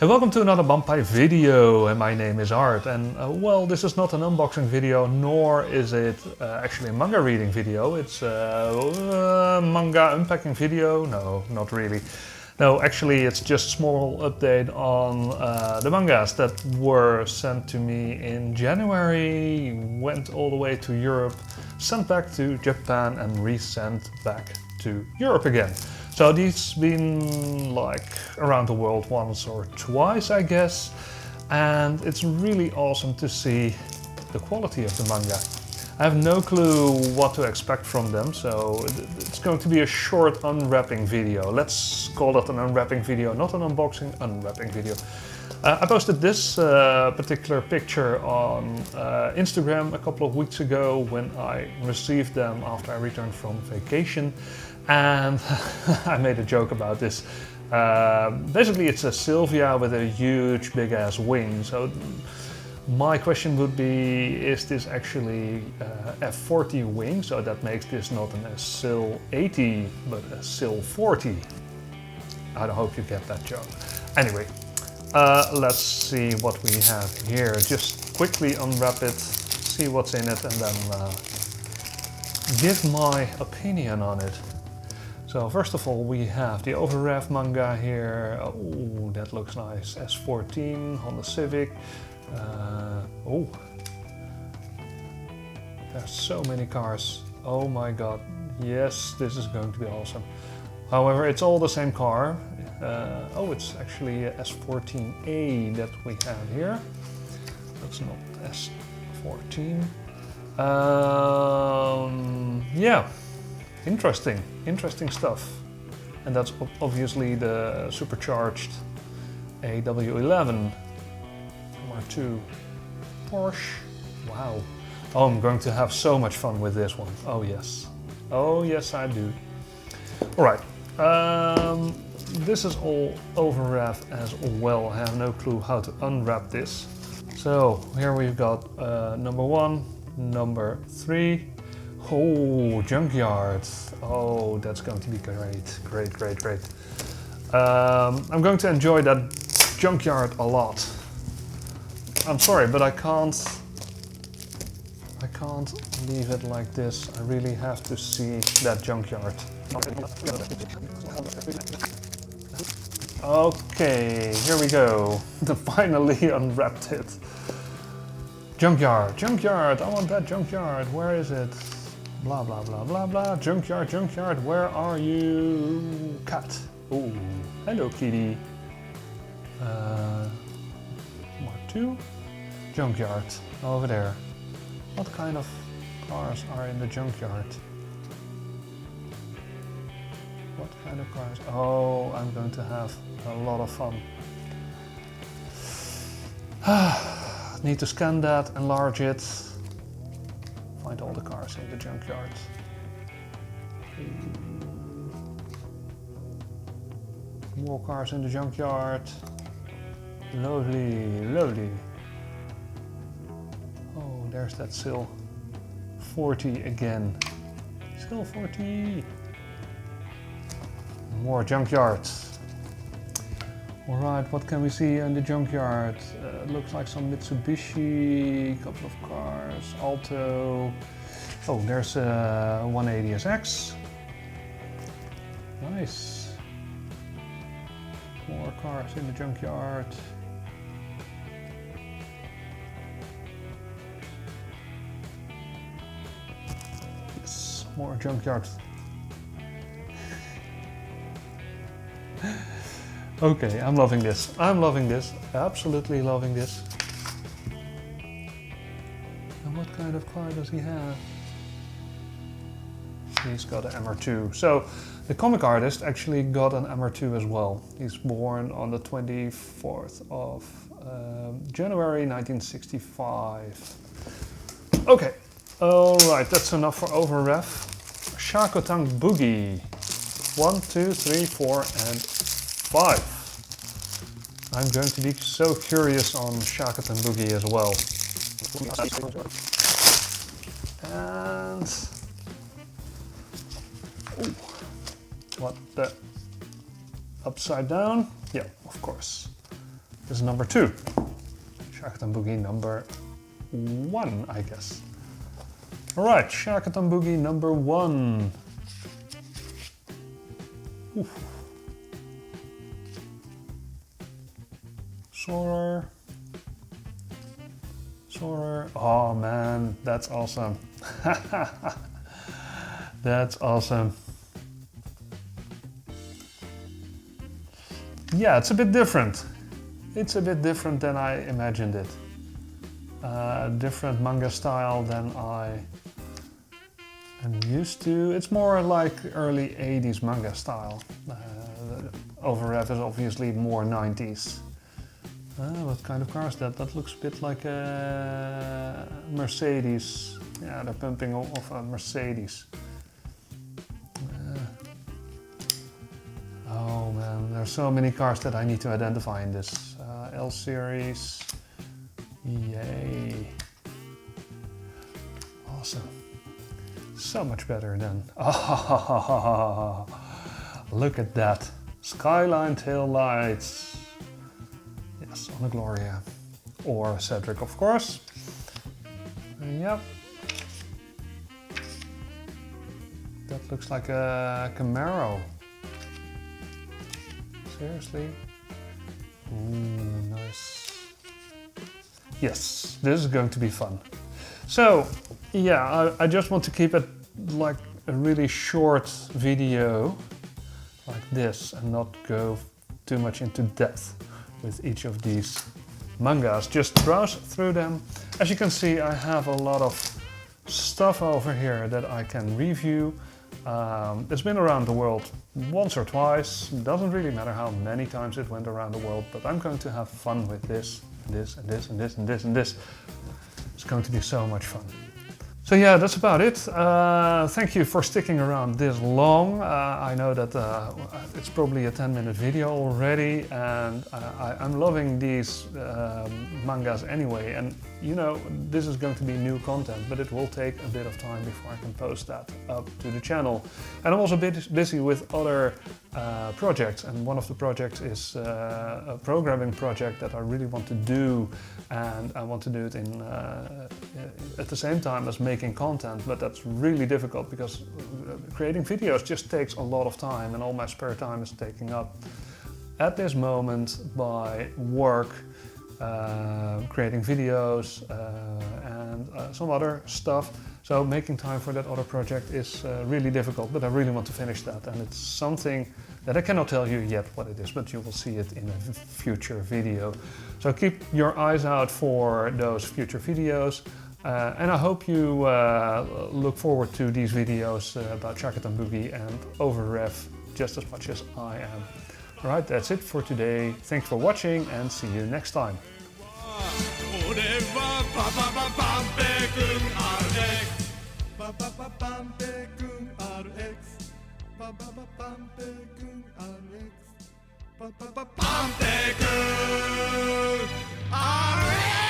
Hey, welcome to another Vampire video, and my name is Art, and well, this is not an unboxing video, nor is it actually a manga reading video. It's a manga unpacking video. No, not really. No, actually it's just a small update on the mangas that were sent to me in January, went all the way to Europe, sent back to Japan and resent back to Europe again. So these been like around the world once or twice, I guess, and it's really awesome to see the quality of the manga. I have no clue what to expect from them, so it's going to be a short unwrapping video. Let's call it an unwrapping video, not an unboxing, unwrapping video. I posted this particular picture on Instagram a couple of weeks ago when I received them after I returned from vacation, and I made a joke about this. Basically it's a Sylvia with a huge big ass wing. So my question would be, is this actually F40 wing? So that makes this not an SIL 80 but a SIL 40. I hope you get that joke. Anyway, let's see what we have here. Just quickly unwrap it, see what's in it, and then give my opinion on it. So first of all, we have the Overwrapped manga here. Oh, that looks nice. S14, Honda Civic. Oh, there's so many cars. Oh my god. Yes, this is going to be awesome. However, it's all the same car. Oh, it's actually a S14A that we have here. That's not S14. Yeah. Interesting stuff. And that's obviously the supercharged AW11 R2 Porsche. Wow. Oh, I'm going to have so much fun with this one. Oh yes. Oh yes, I do. Alright. This is all overwrapped as well. I have no clue how to unwrap this. So here we've got number 1, number 3. Oh, Junkyard. Oh, that's going to be great. I'm going to enjoy that Junkyard a lot. I'm sorry, but I can't leave it like this. I really have to see that Junkyard. Okay, here we go. Finally unwrapped it. Junkyard, I want that Junkyard. Where is it? Blah blah blah blah blah. Junkyard, where are you? Cat. Oh, hello kitty. Mark 2. Junkyard, over there. What kind of cars are in the junkyard? What kind of cars? Oh, I'm going to have a lot of fun. Need to scan that, enlarge it. Find all the cars in the junkyard. More cars in the junkyard. Lovely. Oh, there's that SIL 40 again. SIL 40. More junkyards. Alright, what can we see in the junkyard? Looks like some Mitsubishi, couple of cars, Alto. Oh, there's a 180SX. Nice. More cars in the junkyard. Yes, more junkyard. Okay, I'm loving this. Absolutely loving this. And what kind of car does he have? He's got an MR2. So the comic artist actually got an MR2 as well. He's born on the 24th of January 1965. Okay, alright, that's enough for overwrap. Shakotan Boogie. 1, 2, 3, 4, and 5. I'm going to be so curious on Shakotan Boogie as well. And ooh, what the upside down? Yeah, of course. This is number 2. Shakotan Boogie number 1, I guess. Alright, Shakotan Boogie number 1. Oof. Soarer. Oh man, that's awesome. That's awesome. Yeah, it's a bit different. It's a bit different than I imagined it. Different manga style than I am used to. It's more like early 80s manga style. Overwrap is obviously more 90s. What kind of car is that? That looks a bit like a Mercedes. Yeah, they're pumping off a Mercedes. Oh man, there are so many cars that I need to identify in this. L series. Yay. Awesome. So much better than. Oh, look at that. Skyline tail lights. Yes, on a Gloria. Or Cedric, of course. Yep. That looks like a Camaro. Seriously? Ooh, nice. Yes, this is going to be fun. So, yeah, I just want to keep it like a really short video like this and not go too much into depth with each of these mangas. Just browse through them. As you can see, I have a lot of stuff over here that I can review. It's been around the world once or twice. Doesn't really matter how many times it went around the world, but I'm going to have fun with this, this, and this, and this, and this, and this. It's going to be so much fun. So yeah, that's about it. Thank you for sticking around this long. I know that it's probably a 10-minute video already, and I'm loving these mangas anyway. And you know, this is going to be new content, but it will take a bit of time before I can post that up to the channel. And I'm also a bit busy with other projects, and one of the projects is a programming project that I really want to do, and I want to do it in at the same time as making content, but that's really difficult because creating videos just takes a lot of time, and all my spare time is taken up at this moment by work, creating videos and some other stuff. So making time for that other project is really difficult, but I really want to finish that, and it's something that I cannot tell you yet what it is, but you will see it in a future video. So keep your eyes out for those future videos. And I hope you look forward to these videos about Shakotan Boogie and Overrev just as much as I am. Alright, that's it for today. Thanks for watching and see you next time. RX